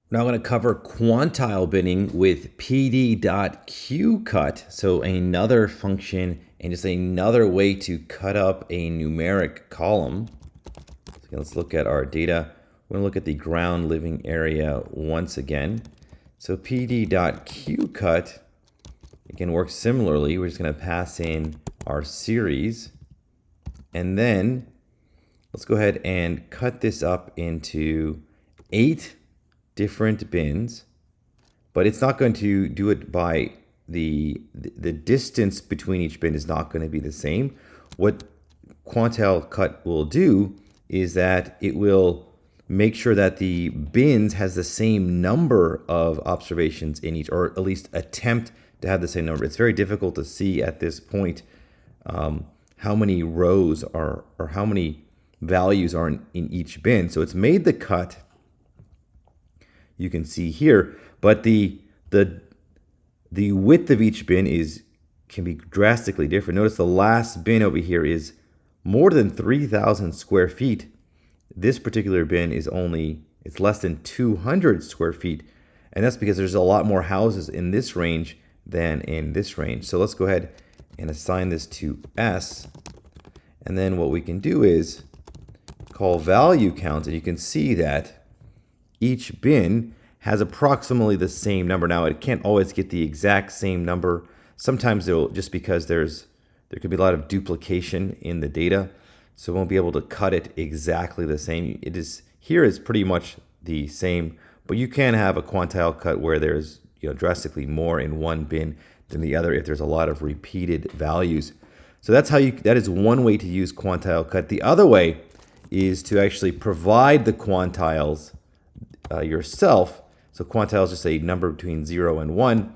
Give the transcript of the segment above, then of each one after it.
Now I'm going to cover quantile binning with pd.qcut. So another function and just another way to cut up a numeric column. So let's look at our data. We're going to look at the ground living area once again. So pd.qcut, again, works similarly. We're just going to pass in our series. And then let's go ahead and cut this up into 8 different bins, but it's not going to do it by the distance between each bin is not going to be the same. What Quantile cut will do is that it will make sure that the bins has the same number of observations in each, or at least attempt to have the same number. It's very difficult to see at this point how many rows are, or how many values are in each bin. So it's made the cut, you can see here, but the width of each bin can be drastically different. Notice the last bin over here is more than 3,000 square feet. This particular bin is it's less than 200 square feet, and that's because there's a lot more houses in this range than in this range. So let's go ahead and assign this to S, and then what we can do is call value count, and you can see that each bin has approximately the same number. Now, it can't always get the exact same number. Sometimes it'll, just because there could be a lot of duplication in the data, so it won't be able to cut it exactly the same. Here is pretty much the same, but you can have a quantile cut where there's drastically more in one bin than the other if there's a lot of repeated values. So that is one way to use quantile cut. The other way is to actually provide the quantiles yourself. So quantile is just a number between 0 and 1.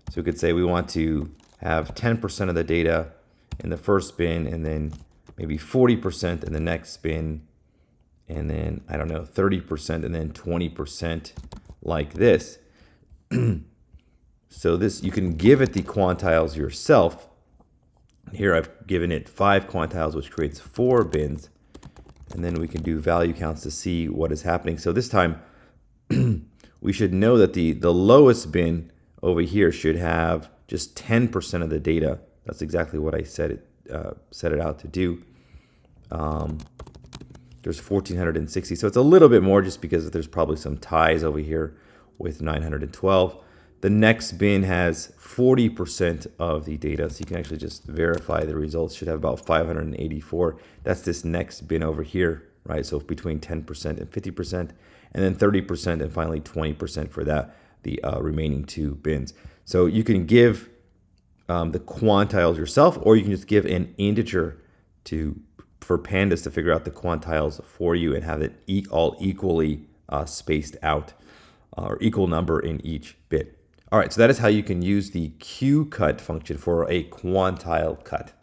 So we could say we want to have 10% of the data in the first bin, and then maybe 40% in the next bin, and then, I don't know, 30%, and then 20% like this. So this, you can give it the quantiles yourself. Here I've given it 5 quantiles, which creates 4 bins. And then we can do value counts to see what is happening. So this time, we should know that the lowest bin over here should have just 10% of the data. That's exactly what I set it out to do. There's 1,460, so it's a little bit more just because there's probably some ties over here with 912. The next bin has 40% of the data, so you can actually just verify the results. Should have about 584. That's this next bin over here, right? So between 10% and 50%, and then 30%, and finally 20% for the remaining 2 bins. So you can give the quantiles yourself, or you can just give an integer for pandas to figure out the quantiles for you and have it all equally spaced out, or equal number in each bit. All right, so that is how you can use the qcut function for a quantile cut.